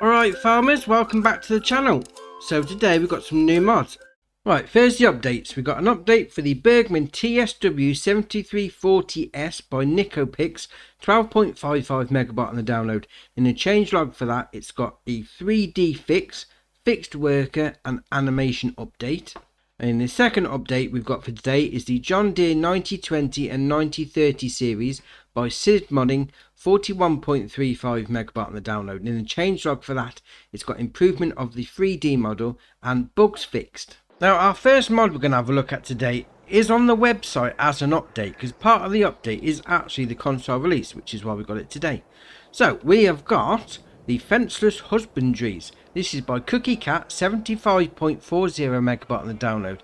Alright farmers, welcome back to the channel. So today we've got some new mods. Right, first the updates. We've got an update for the Bergman TSW 7340S by NicoPix, 12.55 megabyte on the download. In the changelog for that, it's got a 3D fix, fixed worker and animation update. And in the second update we've got for today is the John Deere 9020 and 9030 series by Sid Modding, 41.35 megabyte on the download. And in the changelog for that, it's got improvement of the 3D model and bugs fixed. Now our first mod we're going to have a look at today is on the website as an update, because part of the update is actually the console release, which is why we got it today. So we have got the Fenceless Husbandries. This is by Cookie Cat, 75.40 megabyte on the download.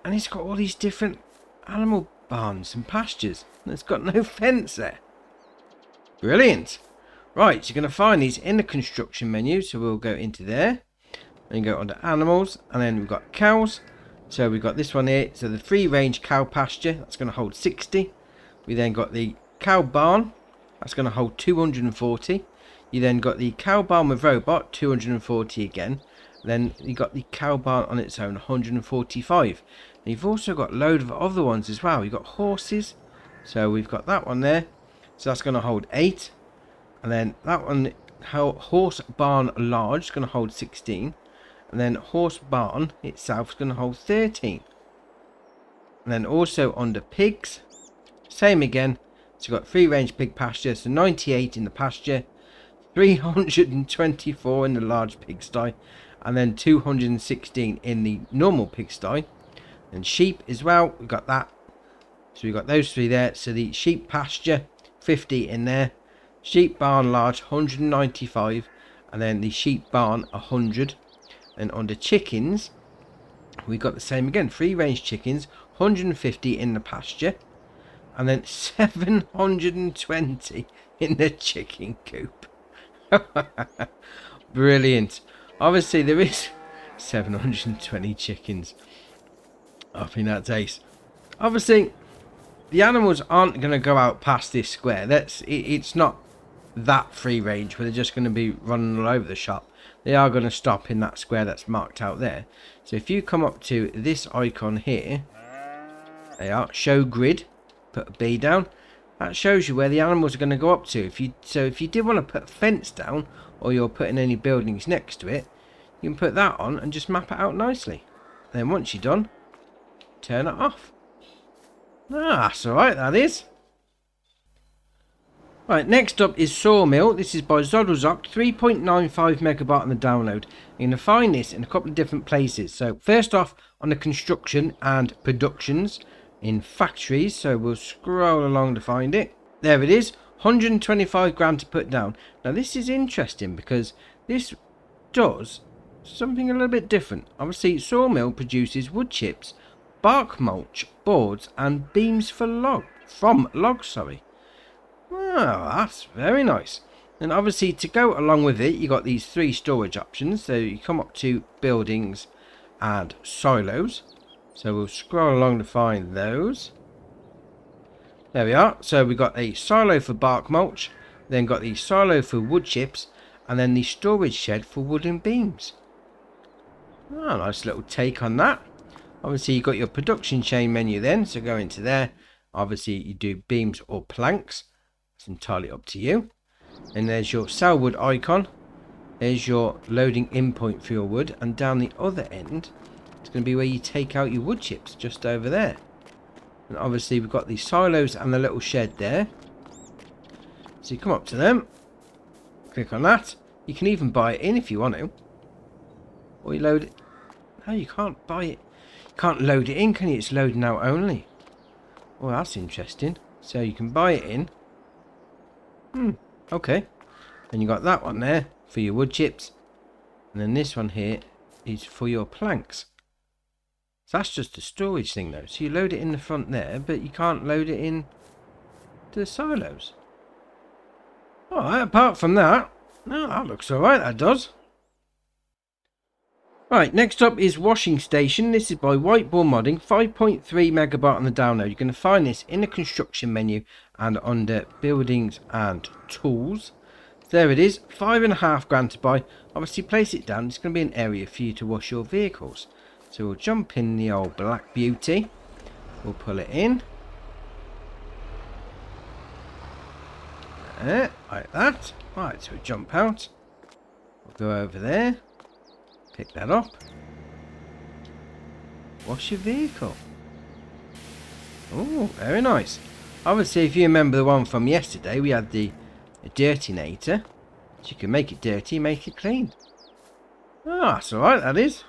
And it's got all these different animal barns and pastures. And it's got no fence there. Brilliant. Right, so you're going to find these in the construction menu. So we'll go into there. And go under animals. And then we've got cows. So we've got this one here. So the free range cow pasture. That's going to hold 60. We then got the cow barn. That's going to hold 240. You then got the cow barn with robot, 240 again. Then you got the cow barn on its own, 145. And you've also got a load of other ones as well. You've got horses. So we've got that one there. So that's going to hold 8. And then that one, horse barn large, is going to hold 16. And then horse barn itself is going to hold 13. And then also under pigs, same again. So you've got free range pig pasture, so 98 in the pasture. 324 in the large pigsty, and then 216 in the normal pigsty. And sheep as well, we've got that. So we've got those three there. So the sheep pasture, 50 in there. Sheep barn large, 195. And then the sheep barn, 100. And under chickens, we got the same again. Free range chickens, 150 in the pasture. And then 720 in the chicken coop. Brilliant. Obviously there is 720 chickens. I think that's ace. Obviously the animals aren't going to go out past this square. It's not that free range where they're just going to be running all over the shop. They are going to stop in that square that's marked out there. So if you come up to this icon here, they are show grid, put a B down. That shows you where the animals are going to go up to. If you did want to put a fence down, or you're putting any buildings next to it, you can put that on and just map it out nicely. Then once you're done, turn it off. That's alright, that is. Right, next up is Sawmill. This is by Zodlzok, 3.95 megabyte on the download. You're going to find this in a couple of different places. So first off, on the construction and productions in factories, so we'll scroll along to find it. There it is, 125 grand to put down. Now this is interesting because this does something a little bit different. Obviously Sawmill produces wood chips, bark mulch, boards and beams from logs. Oh, that's very nice. And obviously to go along with it, you got these 3 storage options. So you come up to buildings and silos. So we'll scroll along to find those. There we are. So we got a silo for bark mulch, then got the silo for wood chips, and then the storage shed for wooden beams. Oh, nice little take on that. Obviously you got your production chain menu then, so go into there. Obviously you do beams or planks. It's entirely up to you. And there's your sell wood icon. There's your loading in point for your wood, and down the other end it's going to be where you take out your wood chips, just over there. And obviously we've got the silos and the little shed there. So you come up to them, click on that. You can even buy it in if you want to. Or you load it. No, you can't buy it. You can't load it in, can you? It's loading out only. Oh, that's interesting. So you can buy it in. Okay. And you got that one there for your wood chips. And then this one here is for your planks. So that's just a storage thing though. So you load it in the front there, but you can't load it in to the silos. Alright, apart from that, no, that looks alright, that does. Right, next up is Washing Station. This is by Whiteboard Modding, 5.3 megabyte on the download. You're going to find this in the construction menu and under buildings and tools. there it is, £5.5 to buy. Obviously place it down, it's going to be an area for you to wash your vehicles. So we'll jump in the old Black Beauty, we'll pull it in. Like that. Right, so we jump out. We'll go over there. Pick that up. Wash your vehicle. Oh, very nice. Obviously, if you remember the one from yesterday, we had the Dirtinator. So you can make it dirty, make it clean. Ah, that's alright, that is.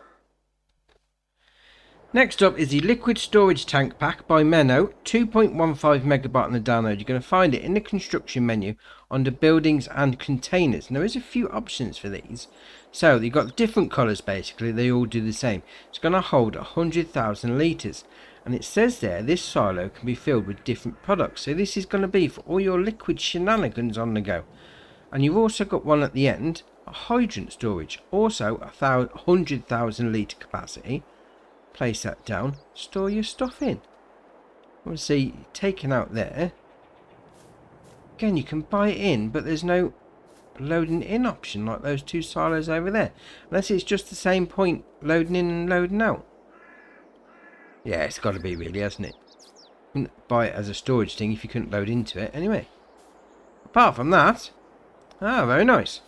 Next up is the Liquid Storage Tank Pack by Menno, 2.15 megabyte on the download. You're going to find it in the construction menu under buildings and containers. And there is a few options for these. So you've got different colours basically, they all do the same. It's going to hold 100,000 litres. And it says there this silo can be filled with different products. So this is going to be for all your liquid shenanigans on the go. And you've also got one at the end, a hydrant storage, also 100,000 litre capacity. Place that down, store your stuff in. Obviously taken out there. Again, you can buy it in, but there's no loading in option like those two silos over there, unless it's just the same point, loading in and loading out. Yeah, it's got to be really, hasn't it? You couldn't buy it as a storage thing if you couldn't load into it anyway. Apart from that, very nice.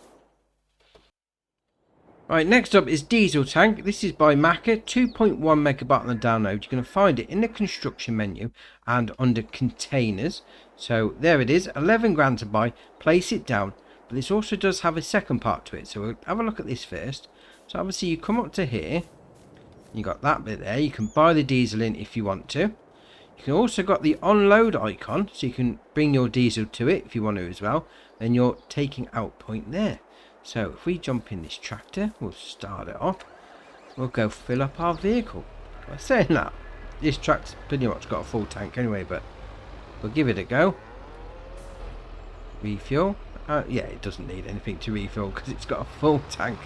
Right, next up is Diesel Tank. This is by Macca, 2.1 megabyte on the download. You're going to find it in the construction menu and under containers. So there it is, 11 grand to buy. Place it down. But this also does have a second part to it. So we'll have a look at this first. So obviously you come up to here. You got that bit there. You can buy the diesel in if you want to. You can also got the unload icon. So you can bring your diesel to it if you want to as well. Then your taking out point there. So if we jump in this tractor, we'll start it off. We'll go fill up our vehicle. By saying that, this tractor's pretty much got a full tank anyway, but we'll give it a go. Refuel. Yeah, it doesn't need anything to refill because it's got a full tank.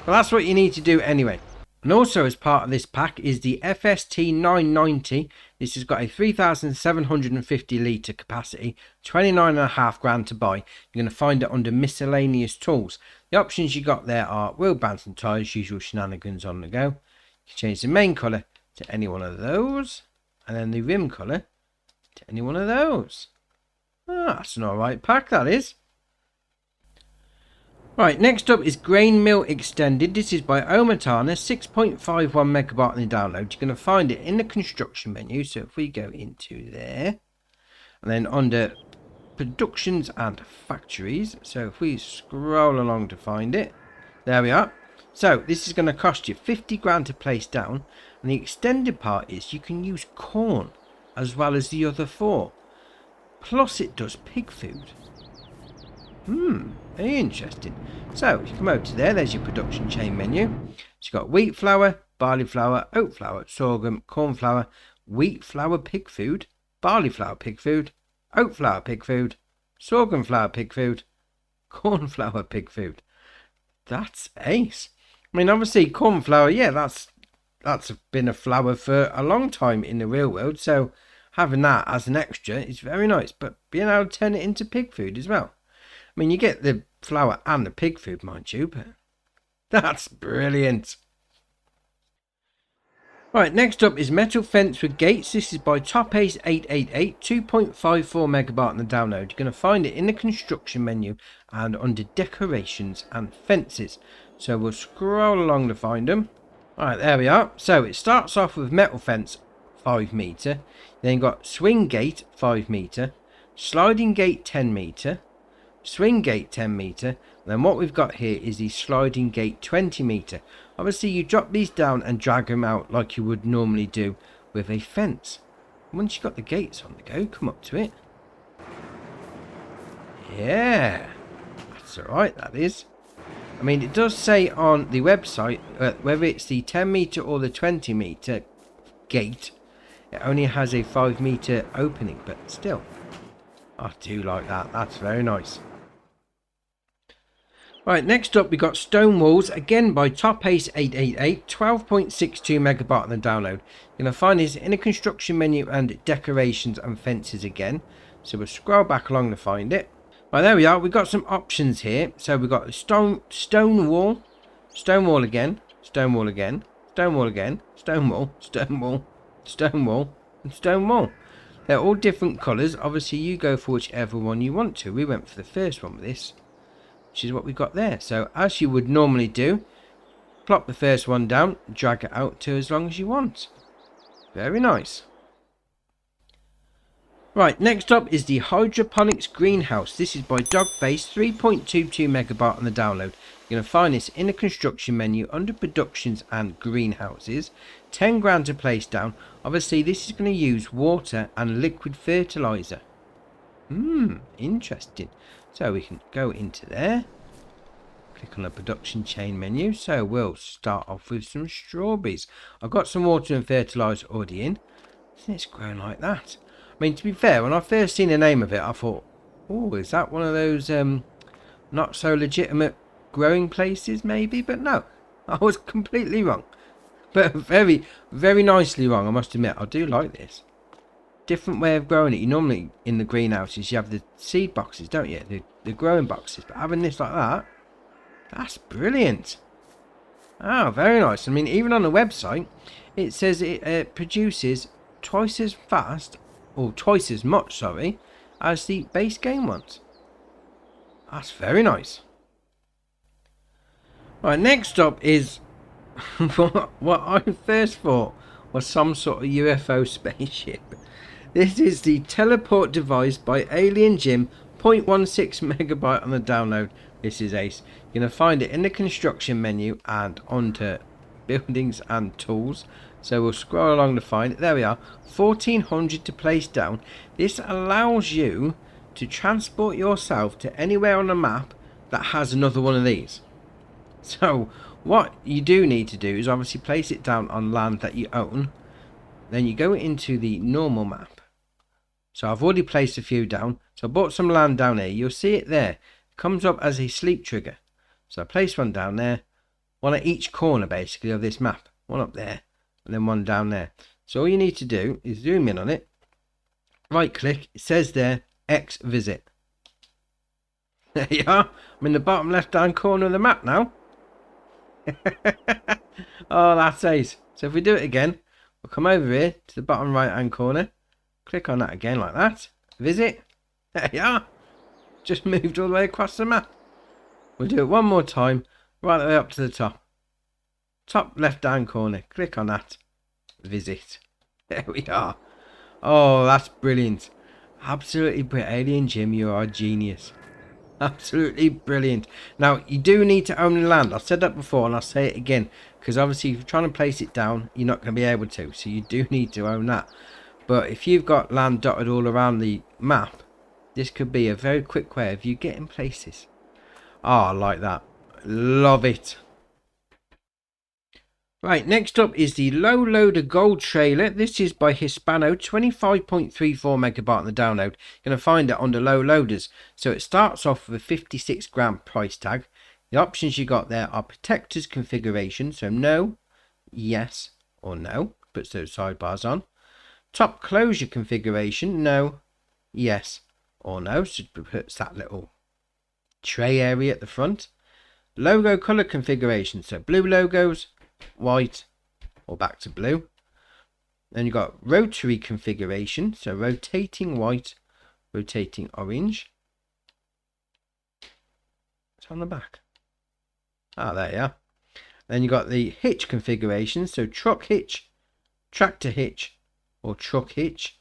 Well, that's what you need to do anyway. And also as part of this pack is the FST 990. This has got a 3,750 litre capacity, 29.5 grand to buy. You're going to find it under miscellaneous tools. The options you got there are wheel bands and tyres, usual shenanigans on the go. You can change the main colour to any one of those, and then the rim colour to any one of those. That's an alright pack, that is. Right, next up is Grain Mill Extended. This is by Omatana, 6.51 megabyte on the download. You're going to find it in the construction menu. So if we go into there, and then under productions and factories. So if we scroll along to find it, there we are. So this is going to cost you 50 grand to place down. And the extended part is you can use corn as well as the other four. Plus it does pig food. Very interesting. So if you come over to there, there's your production chain menu. So you've got wheat flour, barley flour, oat flour, sorghum, corn flour, wheat flour pig food, barley flour pig food, oat flour pig food, sorghum flour pig food, corn flour pig food. That's ace. I mean, obviously corn flour, yeah, that's been a flour for a long time in the real world. So having that as an extra is very nice. But being able to turn it into pig food as well. I mean, you get the flour and the pig food, mind you, but that's brilliant. Right, next up is Metal Fence with Gates. This is by Top Ace 888, 2.54 megabyte on the download. You're going to find it in the construction menu and under decorations and fences. So we'll scroll along to find them. Alright, there we are. So it starts off with Metal Fence 5 metre. Then you've got Swing Gate 5 metre. Sliding Gate 10 metre. Swing Gate 10 metre. Then what we've got here is the Sliding Gate 20 metre. Obviously you drop these down and drag them out like you would normally do with a fence. Once you've got the gates on the go, come up to it. Yeah, that's alright, that is. I mean, it does say on the website whether it's the 10 metre or the 20 metre gate, it only has a 5 metre opening, but still, I do like that. That's very nice. Right, next up we got Stone Walls, again by Top Ace 888, 12.62 megabyte on the download. You're going to find this in the construction menu and decorations and fences again. So we'll scroll back along to find it. Right, there we are. We've got some options here. So we've got stone wall again, stone wall again, stone wall again, stone wall, stone wall, stone wall, and stone wall. They're all different colours. Obviously, you go for whichever one you want to. We went for the first one with this, which is what we got there. So as you would normally do, plop the first one down, drag it out to as long as you want. Very nice. Right, next up is the Hydroponics Greenhouse. This is by Dogface, 3.22 megabyte on the download. You're going to find this in the construction menu under productions and greenhouses. 10 grand to place down. Obviously, this is going to use water and liquid fertilizer. Interesting. So we can go into there. Click on the production chain menu. So we'll start off with some strawberries. I've got some water and fertilizer already in. It's grown like that. I mean, to be fair, when I first seen the name of it, I thought, oh, is that one of those not so legitimate growing places maybe? But no, I was completely wrong. But very, very nicely wrong, I must admit. I do like this. Different way of growing it. You normally, in the greenhouses, you have the seed boxes, don't you? The growing boxes. But having this like that, that's brilliant. Oh, very nice. I mean, even on the website, it says it produces twice as fast, or twice as much, sorry, as the base game ones. That's very nice. Right, next up is what I first thought was some sort of UFO spaceship. This is the teleport device by Alien Jim, 0.16 megabyte on the download. This is ace. You're going to find it in the construction menu and onto buildings and tools. So we'll scroll along to find it. There we are. 1400 to place down. This allows you to transport yourself to anywhere on the map that has another one of these. So what you do need to do is obviously place it down on land that you own. Then you go into the normal map. So I've already placed a few down. So I bought some land down here. You'll see it there. It comes up as a sleep trigger. So I place one down there. One at each corner basically of this map. One up there. And then one down there. So all you need to do is zoom in on it. Right click. It says there X visit. There you are. I'm in the bottom left hand corner of the map now. Oh, that's ace. So if we do it again, we'll come over here to the bottom right hand corner. Click on that again like that. Visit. There you are. Just moved all the way across the map. We'll do it one more time. Right the way up to the top. Top left hand corner. Click on that. Visit. There we are. Oh, that's brilliant. Absolutely brilliant. Alien Jim, you are a genius. Absolutely brilliant. Now, you do need to own the land. I've said that before and I'll say it again. Because obviously if you're trying to place it down, you're not going to be able to. So you do need to own that. But if you've got land dotted all around the map, this could be a very quick way of you getting places. Oh, I like that. Love it. Right, next up is the Low Loader Gold Trailer. This is by Hispano, 25.34 megabyte on the download. You're going to find it under Low Loaders. So it starts off with a 56 grand price tag. The options you got there are protectors configuration. So no, yes, or no. Puts those sidebars on. Top closure configuration. No, yes, or no. So it puts that little tray area at the front. Logo color configuration. So blue logos, white, or back to blue. Then you've got rotary configuration, so rotating white, rotating orange. It's on the back. Ah, there you are. Then you've got the hitch configuration, so truck hitch, tractor hitch, or truck hitch.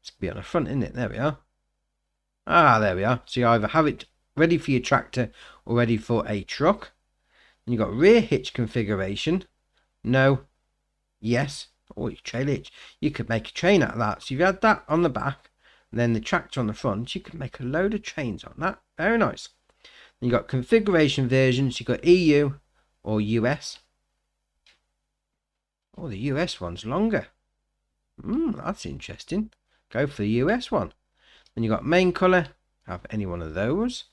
It's going to be on the front, isn't it? There we are. Ah, there we are. So you either have it ready for your tractor or ready for a truck. And you've got rear hitch configuration. No, yes, or your trailer hitch. You could make a train out of that. So if you had that on the back, and then the tractor on the front, you could make a load of trains on that. Very nice. Then you've got configuration versions. You've got EU or US. Oh, the US one's longer. That's interesting. Go for the US one. Then you've got main colour. Have any one of those.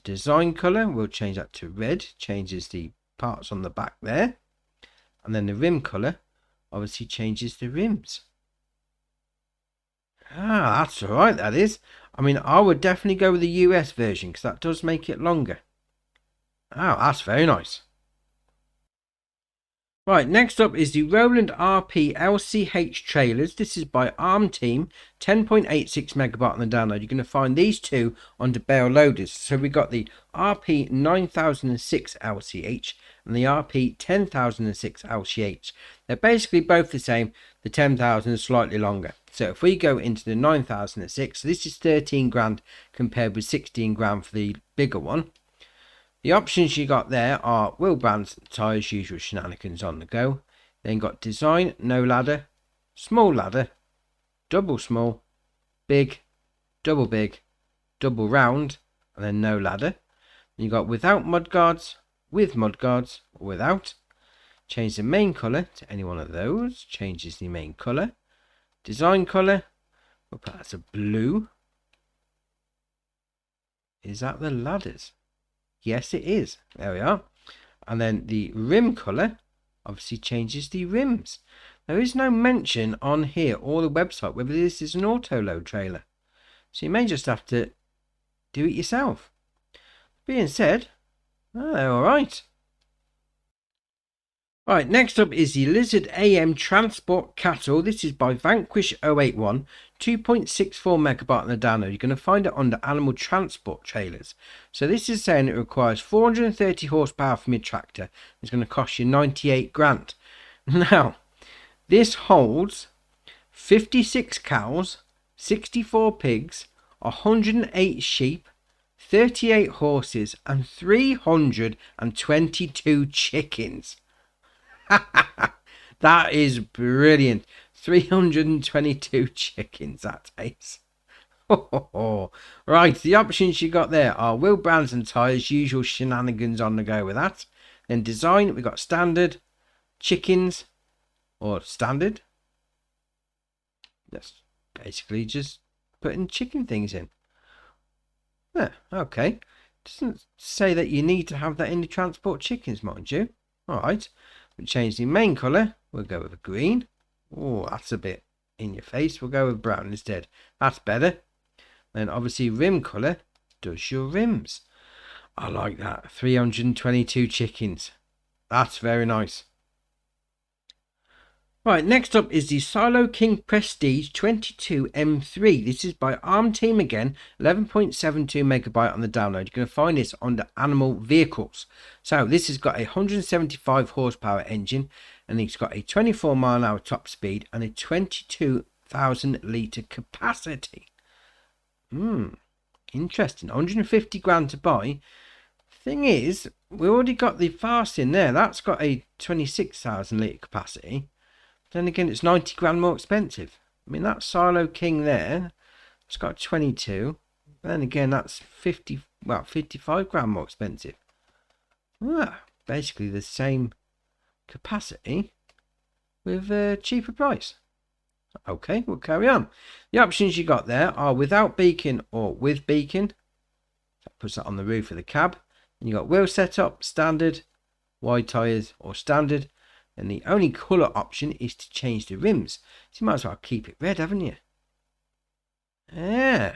Design colour, we'll change that to red. Changes the parts on the back there. And then the rim colour obviously changes the rims. Ah, that's alright, that is. I mean, I would definitely go with the US version because that does make it longer. Oh, that's very nice. Right, next up is the Roland RP LCH trailers. This is by ARM Team, 10.86 megabyte on the download. You're going to find these two under barrel loaders. So we got the RP 9006 LCH and the RP 10006 LCH. They're basically both the same. The 10,000 is slightly longer. So if we go into the 9006, this is 13 grand compared with 16 grand for the bigger one. The options you got there are wheel brands, tyres, usual shenanigans on the go. Then got design, no ladder, small ladder, double small, big, double round, and then no ladder. Then you got without mudguards, with mudguards, or without. Change the main colour to any one of those. Changes the main colour. Design colour, we'll put that as a blue. Is that the ladders? Yes, it is. There we are. And then the rim colour obviously changes the rims. There is no mention on here or the website whether this is an auto load trailer. So you may just have to do it yourself. Being said, they're alright. Right, next up is the Lizard AM Transport Cattle. This is by Vanquish 081, 2.64 megabyte on the download. You're going to find it under Animal Transport Trailers. So this is saying it requires 430 horsepower from your tractor. It's going to cost you 98 grand. Now, this holds 56 cows, 64 pigs, 108 sheep, 38 horses, and 322 chickens. That is brilliant. 322 chickens, that takes. Right, the options you got there are wheel brands and tyres, usual shenanigans on the go with that. Then design, we got standard, chickens, or standard. That's basically just putting chicken things in. Yeah, okay. Doesn't say that you need to have that in the transport chickens, mind you. Alright. We'll change the main colour. We'll go with a green. Oh, that's a bit in your face. We'll go with brown instead. That's better. Then obviously rim colour does your rims. I like that. 322 chickens. That's very nice. Right, next up is the SILOKING Prestige 22M3. This is by ARM Team again, 11.72 megabyte on the download. You're going to find this under Animal Vehicles. So this has got a 175 horsepower engine, and it's got a 24 mile an hour top speed and a 22,000 litre capacity. Interesting. 150 grand to buy. Thing is, we already got the Fast in there. That's got a 26,000 litre capacity. Then again, it's 90 grand more expensive. I mean, that SILOKING there, it's got 22. Then again, that's 55 grand more expensive. Basically the same capacity with a cheaper price. Okay, we'll carry on. The options you got there are without beacon or with beacon. That puts that on the roof of the cab. And you got wheel setup, standard, wide tyres or standard. And the only colour option is to change the rims. So you might as well keep it red, haven't you? Yeah.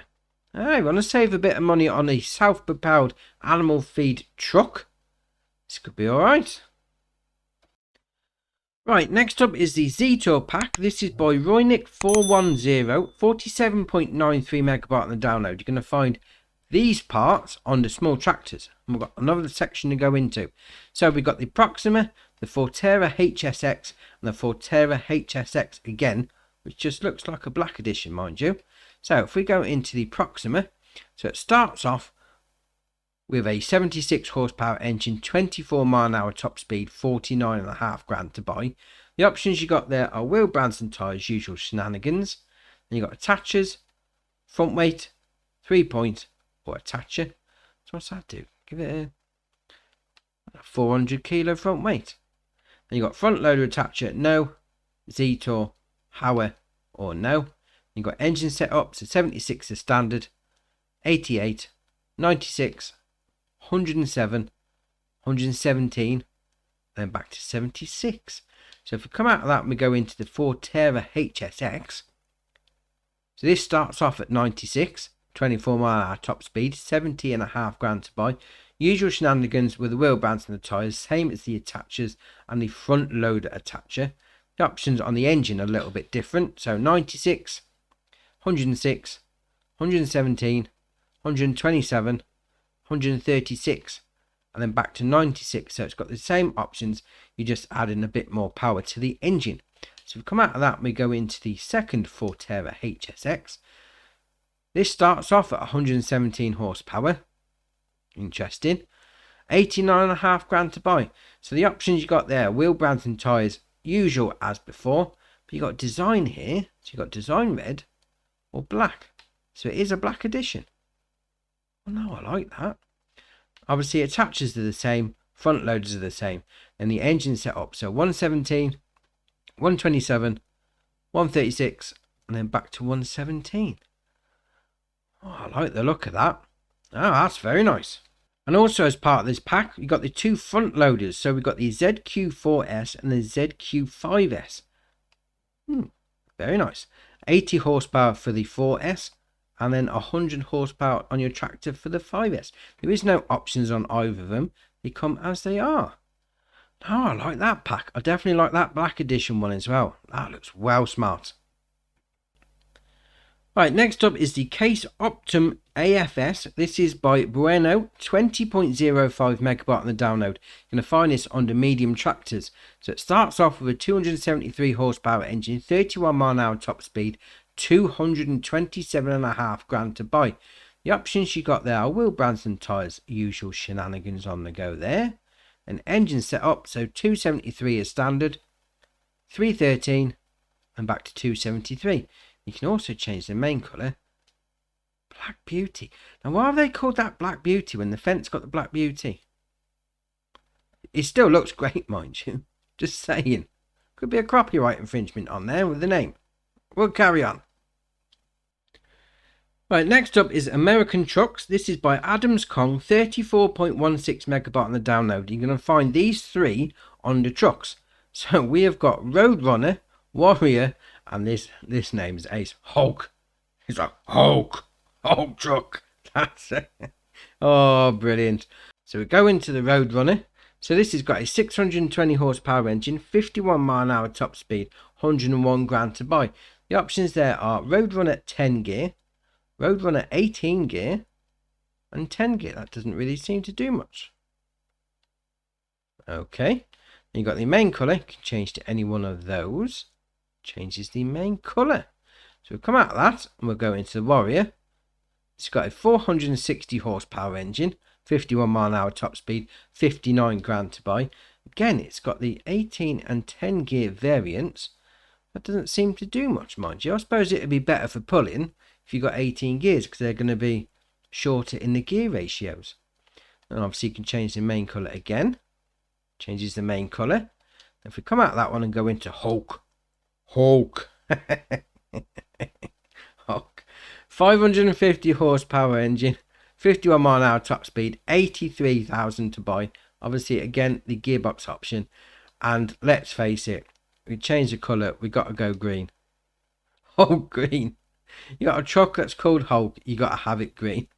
I want to save a bit of money on a self-propelled animal feed truck. This could be alright. Right, next up is the Zetor pack. This is by Roynick 410, 47.93 megabyte on the download. You're going to find these parts on the small tractors. And we've got another section to go into. So we've got the Proxima, the FORTERRA HSX, and the FORTERRA HSX again, which just looks like a black edition, mind you. So if we go into the Proxima, so it starts off with a 76 horsepower engine, 24 mile an hour top speed, 49.5 grand to buy. The options you got there are wheel brands and tyres, usual shenanigans. Then you got attachers, front weight, 3-point or attacher. So what's that do? Give it a 400 kilo front weight. Then you got front loader attacher, no. Zetor, Hauer or no. You got engine set up, so 76 is standard, 88, 96, 107, 117, then back to 76. So if we come out of that and we go into the FORTERRA HSX, so this starts off at 96, 24 mph top speed, 70.5 grand to buy. Usual shenanigans with the wheel bands and the tyres, same as the attachers and the front loader attacher. The options on the engine are a little bit different, so 96, 106, 117, 127, 136, and then back to 96. So it's got the same options, you just add in a bit more power to the engine. So we come out of that, we go into the second Forterra HSX. This starts off at 117 horsepower. Interesting. 89.5 grand to buy. So the options you got there, wheel brands and tyres, usual as before. But you got design here. So you got design red or black. So it is a black edition. Oh no, I like that. Obviously attachers are the same, front loaders are the same. And the engine setup, so 117, 127, 136, and then back to 117. Oh, I like the look of that. Oh, that's very nice. And also as part of this pack, you got the two front loaders. So we've got the ZQ4S and the ZQ5S. Very nice. 80 horsepower for the 4S and then 100 horsepower on your tractor for the 5S. There is no options on either of them. They come as they are. Oh, I like that pack. I definitely like that black edition one as well. That looks well smart. Right, next up is the Case Optum AFS. This is by Bueno, 20.05 megabyte on the download. You're going to find this under medium tractors. So it starts off with a 273 horsepower engine, 31 mile an hour top speed, 227.5 grand to buy. The options you got there are wheel brands and tyres, usual shenanigans on the go there. An engine set up, so 273 is standard, 313 and back to 273. You can also change the main colour, Black Beauty. Now why have they called that Black Beauty when the fence got the Black Beauty? It still looks great, mind you. Just saying. Could be a copyright infringement on there with the name. We'll carry on. Right, next up is American Trucks. This is by Adams Kong, 34.16 megabyte on the download. You're going to find these three on the trucks. So we have got Roadrunner, Warrior, and this name is Ace. Hulk. He's like Hulk truck. That's it. Oh, brilliant. So we go into the Roadrunner. So this has got a 620 horsepower engine, 51 mile an hour top speed, 101 grand to buy. The options there are Roadrunner 10 gear, Roadrunner 18 gear, and 10 gear. That doesn't really seem to do much. Okay. Then you got the main colour. You can change to any one of those. Changes the main colour. So we'll come out of that and we'll go into the Warrior. It's got a 460 horsepower engine, 51 mile an hour top speed, 59 grand to buy. Again, it's got the 18 and 10 gear variants. That doesn't seem to do much, mind you. I suppose it would be better for pulling if you got 18 gears because they're going to be shorter in the gear ratios. And obviously you can change the main colour again. Changes the main colour. If we come out of that one and go into Hulk. 550 horsepower engine, 51 mile an hour top speed, 83,000 to buy. Obviously again the gearbox option, and let's face it, we change the colour, we got to go green. Hulk green. You got a truck that's called Hulk, you got to have it green.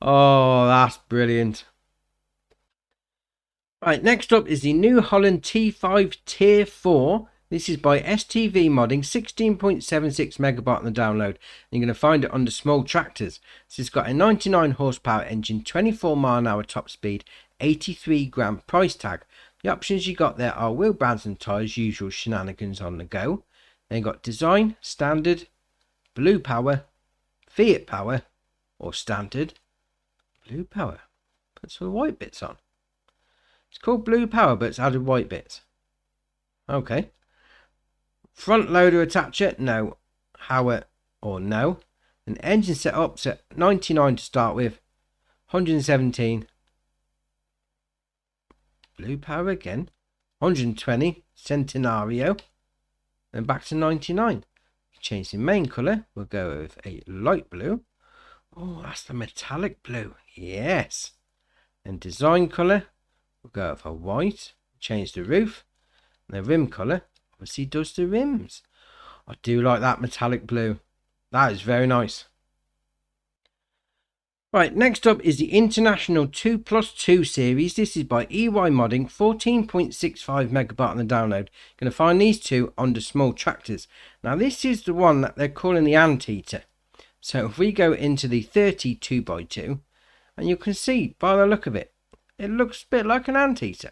Oh, that's brilliant. Right, next up is the New Holland T5 Tier 4. This is by STV Modding, 16.76 megabyte on the download. You're going to find it under small tractors. So it's got a 99 horsepower engine, 24 mile an hour top speed, 83 grand price tag. The options you got there are wheel brands and tyres, usual shenanigans on the go. Then you got design, standard, blue power, Fiat power, or standard. Blue power. Put some white bits on. It's called blue power, but it's added white bits. Okay. Front loader attacher, no. Power or no. An engine set up at 99 to start with, 117. Blue power again, 120. Centenario, then back to 99. Change the main colour. We'll go with a light blue. Oh, that's the metallic blue. Yes. And design colour. We'll go with a white. Change the roof. And the rim colour obviously does the rims. I do like that metallic blue. That is very nice. Right, next up is the International 2+2 series. This is by EY Modding, 14.65 megabyte on the download. You're going to find these two under small tractors. Now this is the one that they're calling the Anteater. So if we go into the 32x2, and you can see by the look of it, it looks a bit like an Anteater.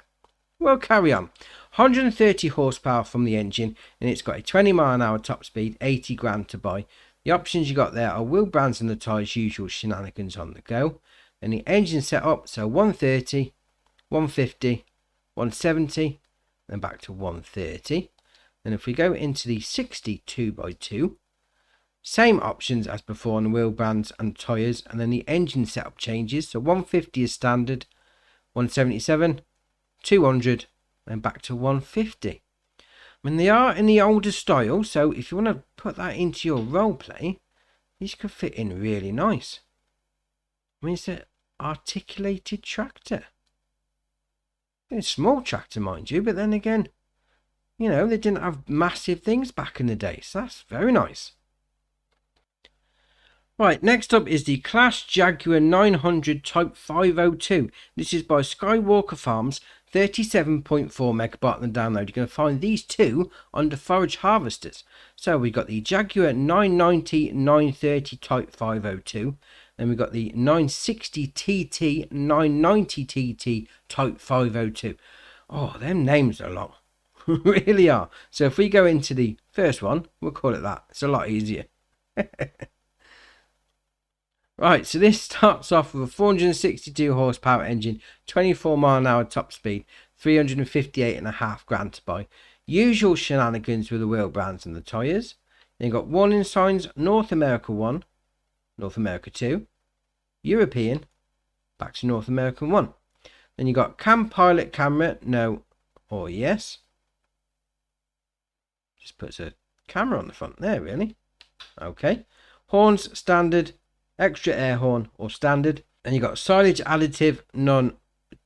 We'll carry on. 130 horsepower from the engine, and it's got a 20 mph top speed, 80 grand to buy. The options you got there are wheel brands and the tyres, usual shenanigans on the go. Then the engine set up, so 130, 150, 170, then back to 130. Then if we go into the 62x2, same options as before on the wheel brands and tyres, and then the engine setup changes. So 150 is standard, 177, 200, then back to 150. I mean, they are in the older style, so if you want to put that into your role play, these could fit in really nice. I mean, it's an articulated tractor. It's a small tractor, mind you, but then again, you know, they didn't have massive things back in the day, so that's very nice. Right, next up is the Class Jaguar 900 Type 502. This is by Skywalker Farms, 37.4 megabyte on the download. You're going to find these two under forage harvesters. So we got the Jaguar 990 930 Type 502. Then we got the 960 TT 990 TT Type 502. Oh, them names are long. Really are. So if we go into the first one, we'll call it that. It's a lot easier. Right, so this starts off with a 462 horsepower engine, 24 mph top speed, 358.5 grand to buy. Usual shenanigans with the wheel brands and the tyres. Then you got warning signs, North America 1, North America 2, European, back to North American 1. Then you got cam pilot camera, no or yes. Just puts a camera on the front there, really. Okay. Horns, standard, extra air horn or standard. Then you got silage additive, none,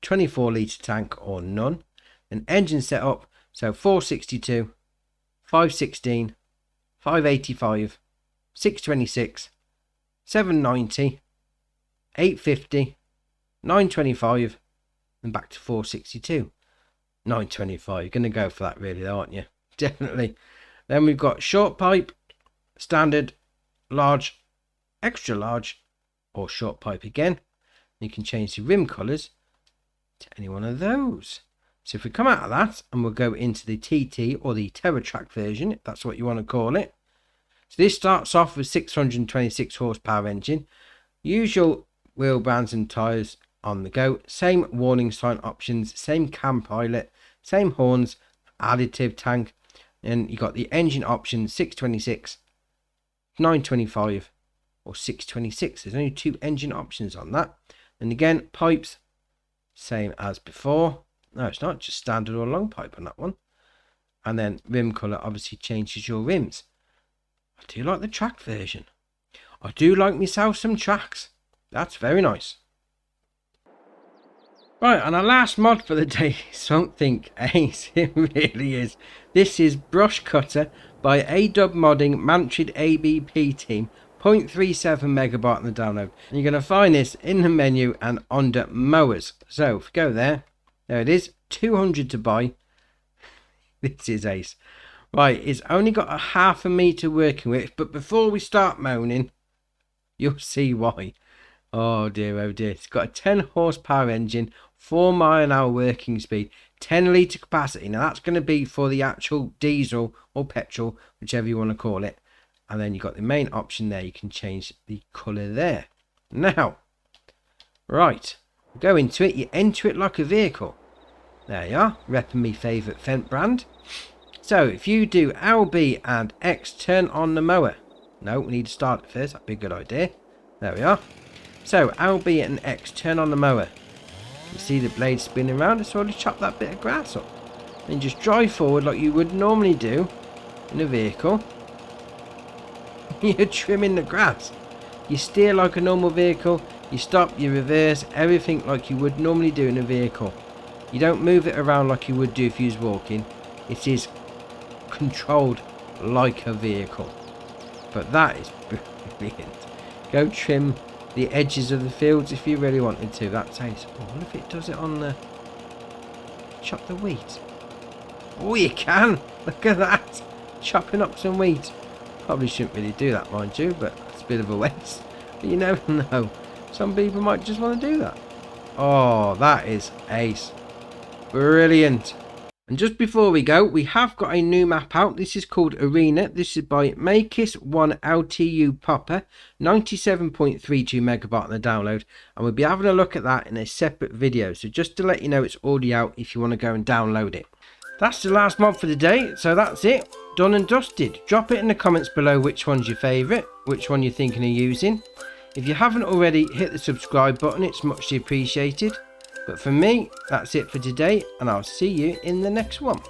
24 litre tank or none. Then engine setup, so 462, 516, 585, 626, 790, 850, 925, and back to 462. 925, you're going to go for that really, aren't you? Definitely. Then we've got short pipe, standard, large, extra large, or short pipe again. You can change the rim colours to any one of those. So if we come out of that and we'll go into the TT or the TerraTrack version, if that's what you want to call it. So this starts off with 626 horsepower engine, usual wheel brands and tyres on the go, same warning sign options, same cam pilot, same horns, additive tank, and you got the engine option 626, 925 or 626. There's only two engine options on that. And again, pipes same as before. No, it's not, just standard or long pipe on that one. And then rim colour obviously changes your rims. I do like the track version. I do like myself some tracks. That's very nice. Right, and our last mod for the day is something ace. It really is. This is Brush Cutter by AW Modding Mantrid ABP team. 0.37 megabyte on the download. And you're going to find this in the menu and under mowers. So if we go there it is, 200 to buy. This is ace. Right, it's only got a ½ meter working with, but before we start moaning, you'll see why. Oh dear, oh dear. It's got a 10 horsepower engine, 4 mph working speed, 10 litre capacity. Now that's going to be for the actual diesel or petrol, whichever you want to call it. And then you've got the main option there. You can change the colour there. Now, right, go into it. You enter it like a vehicle. There you are. Repping me favourite Fendt brand. So if you do LB and X, turn on the mower. No, we need to start it first. That'd be a good idea. There we are. So LB and X, turn on the mower. You see the blade spinning around. It's already chopped that bit of grass up. Then just drive forward like you would normally do in a vehicle. You're trimming the grass. You steer like a normal vehicle. You stop, you reverse, everything like you would normally do in a vehicle. You don't move it around like you would do if you was walking. It is controlled like a vehicle. But that is brilliant. Go trim the edges of the fields if you really wanted to. That's ace. Oh, what if it does it on the... Chop the wheat. Oh, you can. Look at that. Chopping up some wheat. Probably shouldn't really do that, mind you, but it's a bit of a waste. But you never know. Some people might just want to do that. Oh, that is ace. Brilliant. And just before we go, we have got a new map out. This is called Arena. This is by Makis1 LTU Popper. 97.32 megabyte on the download. And we'll be having a look at that in a separate video. So just to let you know, it's already out if you want to go and download it. That's the last mod for the day. So that's it. Done and dusted. Drop it in the comments below which one's your favourite. Which one you're thinking of using. If you haven't already, hit the subscribe button. It's muchly appreciated. But for me, that's it for today, and I'll see you in the next one.